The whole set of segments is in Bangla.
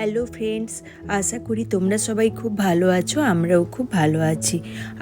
হ্যালো ফ্রেন্ডস, আশা করি তোমরা সবাই খুব ভালো আছো। আমরাও খুব ভালো আছি।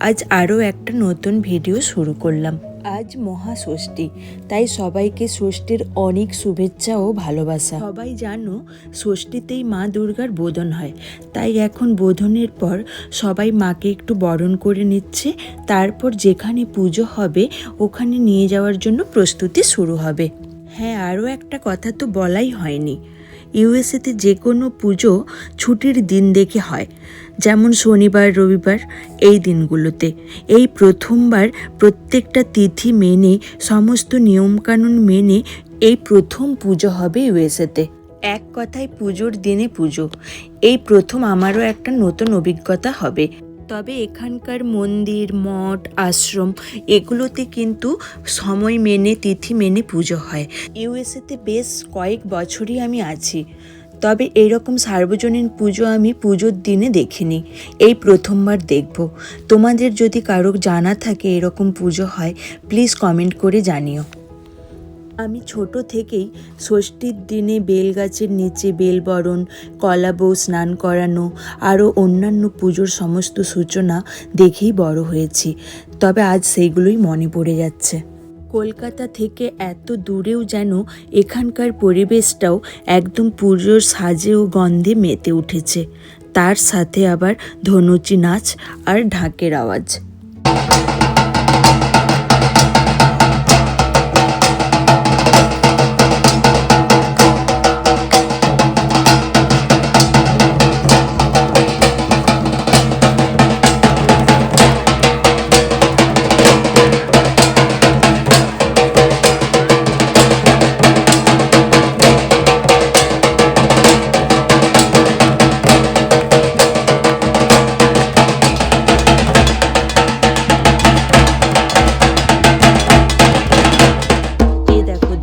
আজ আরও একটা নতুন ভিডিও শুরু করলাম। আজ মহাষষ্ঠী, তাই সবাইকে ষষ্ঠীর অনেক শুভেচ্ছা ও ভালোবাসা। সবাই জানো ষষ্ঠীতেই মা দুর্গার বোধন হয়, তাই এখন বোধনের পর সবাই মাকে একটু বরণ করে নিচ্ছে। তারপর যেখানে পুজো হবে ওখানে নিয়ে যাওয়ার জন্য প্রস্তুতি শুরু হবে। হ্যাঁ, আরও একটা কথা তো বলাই হয়নি, ইউএসএতে যে কোনো পুজো ছুটির দিন দেখে হয়, যেমন শনিবার রবিবার এই দিনগুলোতে। এই প্রথমবার প্রত্যেকটা তিথি মেনে সমস্ত নিয়মকানুন মেনে এই প্রথম পুজো হবে ইউএসএতে। এক কথায় পুজোর দিনে পুজো। এই প্রথম আমারও একটা নতুন অভিজ্ঞতা হবে। তবে এখানকার মন্দির, মঠ, আশ্রম এগুলোতে কিন্তু সময় মেনে তিথি মেনে পুজো হয়। ইউএসএতে বেশ কয়েক বছরই আমি আছি, তবে এরকম সার্বজনীন পুজো আমি পুজোর দিনে দেখিনি, এই প্রথমবার দেখব। তোমাদের যদি কারো জানা থাকে এরকম পুজো হয়, প্লিজ কমেন্ট করে জানিও। আমি ছোট থেকেই ষষ্ঠীর দিনে বেলগাছের নিচে বেলবরণ, কলা বউ স্নান করানো আরও অন্যান্য পুজোর সমস্ত সূচনা দেখেই বড় হয়েছি। তবে আজ সেইগুলোই মনে পড়ে যাচ্ছে। কলকাতা থেকে এত দূরেও যেন এখানকার পরিবেশটাও একদম পুজোর সাজে ও গন্ধে মেতে উঠেছে। তার সাথে আবার ধনুচি নাচ আর ঢাকের আওয়াজ।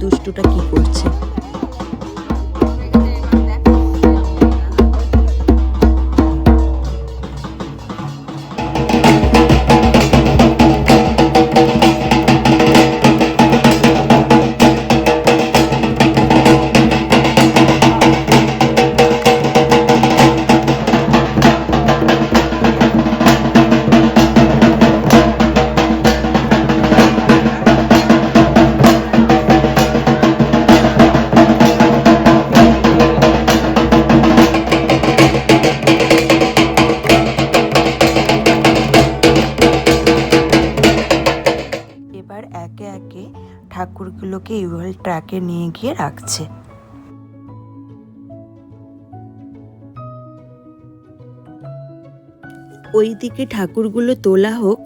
দুষ্টুটা কি করছে? এবার একে একে ঠাকুরগুলোকে ইউএল ট্র্যাকে নিয়ে গিয়ে রাখছে। ওইদিকে ঠাকুরগুলো তোলা হোক,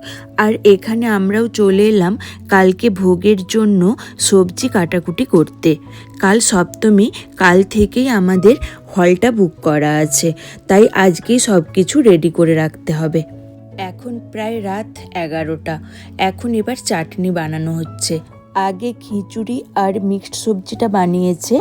আর এখানে আমরাও চলে এলাম কালকে ভোগের জন্য সবজি কাটাকুটি করতে। কাল সপ্তমী, কাল থেকেই আমাদের হলটা বুক করা আছে, তাই আজকেই সব কিছু রেডি করে রাখতে হবে। এখন প্রায় রাত 11টা। এখন এবার চাটনি বানানো হচ্ছে। আগে খিচুড়ি আর মিক্সড সবজিটা বানিয়েছে,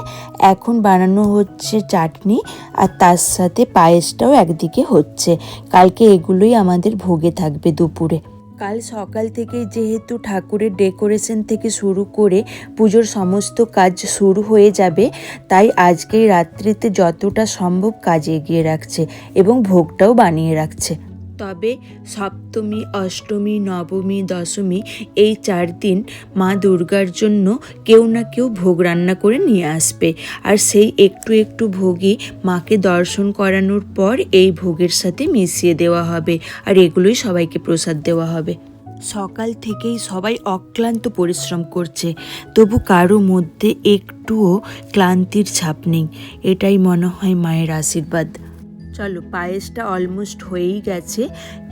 এখন বানানো হচ্ছে চাটনি, আর তার সাথে পায়েসটাও একদিকে হচ্ছে। কালকে এগুলোই আমাদের ভোগে থাকবে দুপুরে। কাল সকাল থেকে যেহেতু ঠাকুরের ডেকোরেশন থেকে শুরু করে পুজোর সমস্ত কাজ শুরু হয়ে যাবে, তাই আজকেই রাত্রিতে যতটা সম্ভব কাজ এগিয়ে রাখছে এবং ভোগটাও বানিয়ে রাখছে। তবে সপ্তমী, অষ্টমী, নবমী, দশমী এই 4 দিন মা দুর্গার জন্য কেউ না কেউ ভোগ রান্না করে নিয়ে আসবে, আর সেই একটু একটু ভোগই মাকে দর্শন করানোর পর এই ভোগের সাথে মিশিয়ে দেওয়া হবে, আর এগুলোই সবাইকে প্রসাদ দেওয়া হবে। সকাল থেকেই সবাই অক্লান্ত পরিশ্রম করছে, তবু কারো মধ্যে একটুও ক্লান্তির ছাপ নেই। এটাই মনে হয় মায়ের আশীর্বাদ। চলো, পায়েসটা অলমোস্ট হয়েই গেছে,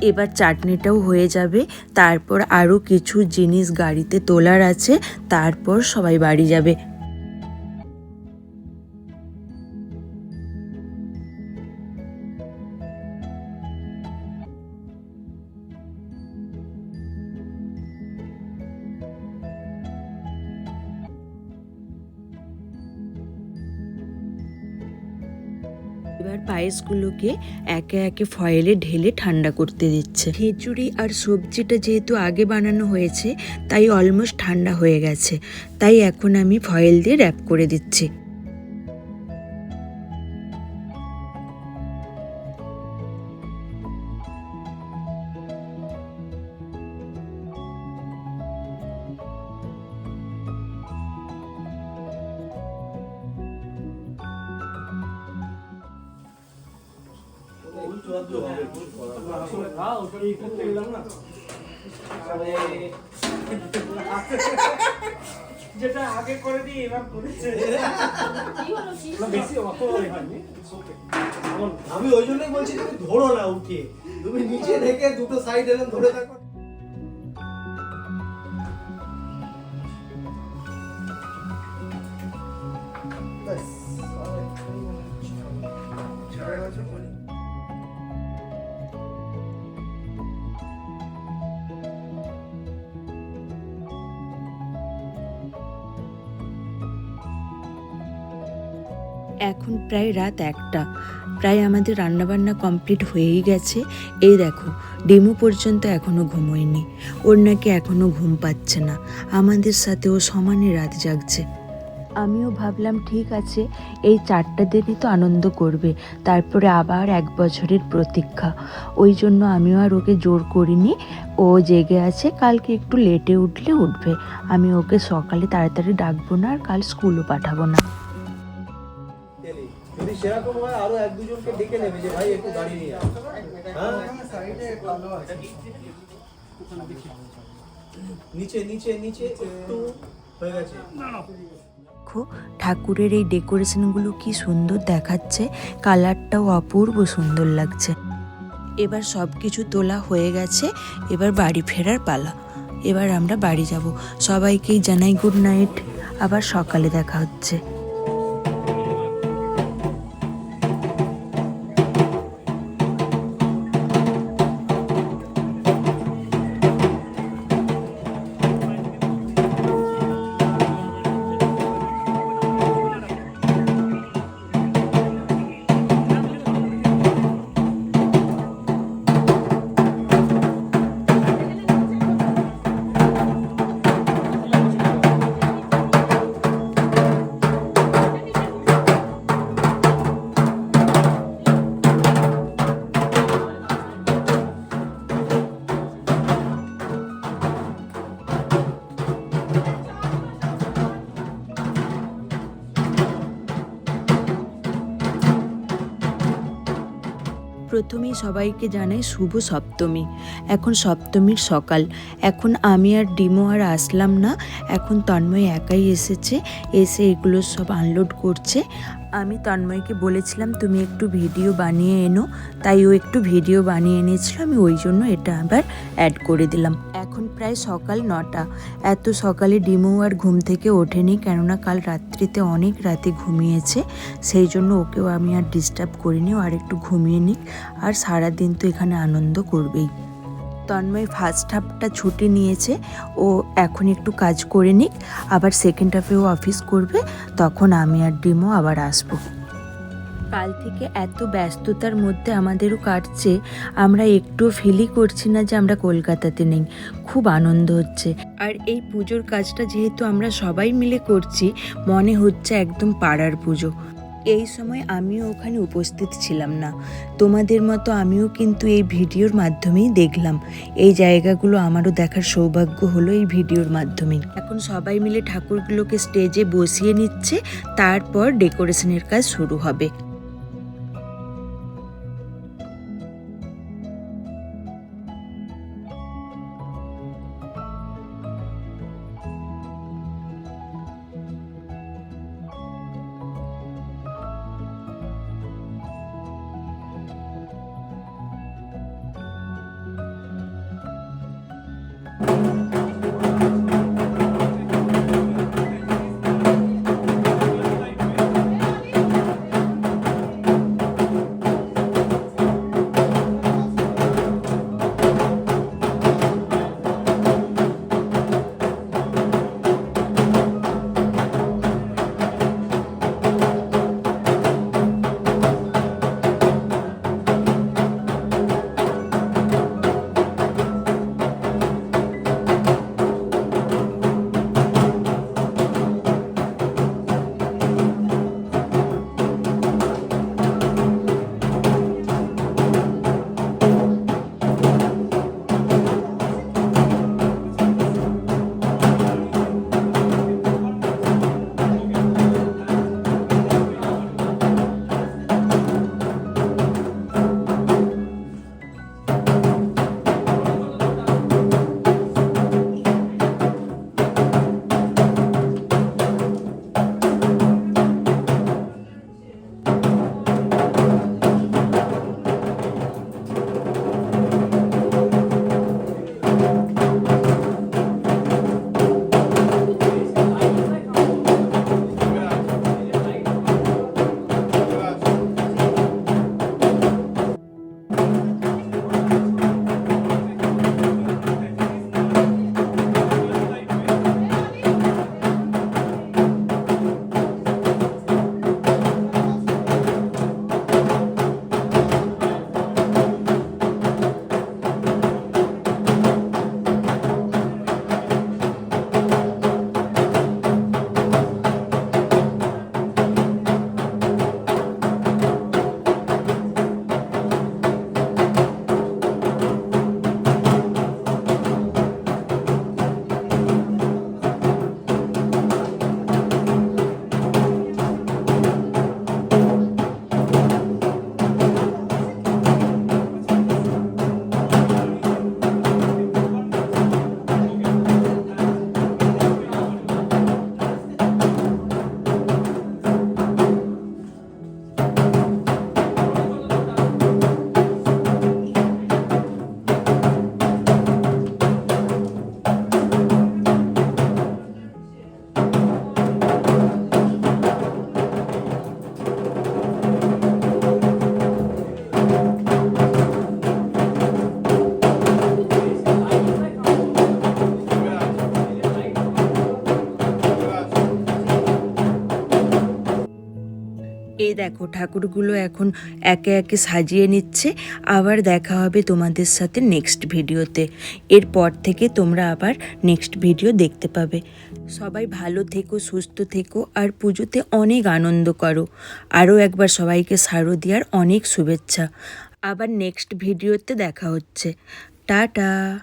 এবার চাটনিটাও হয়ে যাবে। তারপর আরও কিছু জিনিস গাড়িতে তোলার আছে, তারপর সবাই বাড়ি যাবে। এবার পায়েসগুলোকে একে একে ফয়েলে ঢেলে ঠান্ডা করতে দিচ্ছে। খিচুড়ি আর সবজিটা যেহেতু আগে বানানো হয়েছে, তাই অলমোস্ট ঠান্ডা হয়ে গেছে, তাই এখন আমি ফয়েল দিয়ে র্যাপ করে দিচ্ছি। যেটা আগে করে দিই এবার করেছে বেশি অত হয়নি। আমি ওই জন্যই বলছি তুমি ধরো না উঠে, তুমি নিচে রেখে দুটো সাইড এরকম ধরে থাকো। এখন প্রায় রাত 1টা, প্রায় আমাদের রান্নাবান্না কমপ্লিট হয়েই গেছে। এই দেখো ডিমু পর্যন্ত এখনো ঘুমোয়নি, ওর নাকি এখনো ঘুম পাচ্ছে না, আমাদের সাথে ও সমানে রাত জাগছে। আমিও ভাবলাম ঠিক আছে, এই 4টা দিনই তো আনন্দ করবে, তারপরে আবার 1 বছরের প্রতীক্ষা। ওই জন্য আমিও আর ওকে জোর করিনি, ও জেগে আছে, কালকে একটু লেটে উঠলে উঠবে। আমি ওকে সকালে তাড়াতাড়ি ডাকবো না, আর কাল স্কুলও পাঠাবো না। যদি সেরকম হয় আরো 1-2 জনকে ডেকে নেবে যে ভাই একটু গাড়ি নিয়ে আয়। হ্যাঁ নিচে নিচে নিচে একটু হয়ে গেছে। দেখো ঠাকুরের এই ডেকোরেশনগুলো কি সুন্দর দেখাচ্ছে, কালারটাও অপূর্ব সুন্দর লাগছে। এবার সব কিছু তোলা হয়ে গেছে, এবার বাড়ি ফেরার পালা। এবার আমরা বাড়ি যাব। সবাইকেই জানাই গুড নাইট, আবার সকালে দেখা হচ্ছে। প্রথমেই সবাইকে জানাই শুভ সপ্তমী। এখন সপ্তমীর সকাল, এখন আমি আর ডিমো আর আসলাম না, এখন তন্ময় একাই এসেছে, এসে এগুলো সব আনলোড করছে। আমি তন্ময়কে বলেছিলাম তুমি একটু ভিডিও বানিয়ে এনো, তাই ও একটু ভিডিও বানিয়ে এনেছিল, আমি ওই জন্য এটা আবার অ্যাড করে দিলাম। এখন প্রায় সকাল 9টা, এত সকালে ডিমো আর ঘুম থেকে ওঠেনি, কেননা কাল রাত্রিতে অনেক রাতে ঘুমিয়েছে, সেই জন্য ওকেও আমি আর ডিস্টার্ব করিনি, ও আর একটু ঘুমিয়ে নিক, আর সারাদিন তো এখানে আনন্দ করবেই। তন্ময় ফার্স্ট হাফটা ছুটি নিয়েছে, ও এখন একটু কাজ করে নিক, আবার সেকেন্ড হাফে ও অফিস করবে, তখন আমি আর ডিমো আবার আসবো। কাল থেকে এত ব্যস্ততার মধ্যে আমাদেরও কাটছে, আমরা একটু ফিলই করছি না যে আমরা কলকাতাতে নেই, খুব আনন্দ হচ্ছে। আর এই পুজোর কাজটা যেহেতু আমরা সবাই মিলে করছি, মনে হচ্ছে একদম পাড়ার পুজো। এই সময় আমিও ওখানে উপস্থিত ছিলাম না, তোমাদের মতো আমিও কিন্তু এই ভিডিওর মাধ্যমেই দেখলাম। এই জায়গাগুলো আমারও দেখার সৌভাগ্য হলো এই ভিডিওর মাধ্যমেই। এখন সবাই মিলে ঠাকুরগুলোকে স্টেজে বসিয়ে নিচ্ছে, তারপর ডেকোরেশনের কাজ শুরু হবে। এই দেখো ঠাকুরগুলো এখন একে একে সাজিয়ে নিচ্ছে। আবার দেখা হবে তোমাদের সাথে নেক্সট ভিডিওতে। এরপর থেকে তোমরা আবার নেক্সট ভিডিও দেখতে পাবে। সবাই ভালো থেকো, সুস্থ থেকো, আর পুজোতে অনেক আনন্দ করো। আরও একবার সবাইকে শারদীয়ার অনেক শুভেচ্ছা। আবার নেক্সট ভিডিওতে দেখা হচ্ছে। টাটা।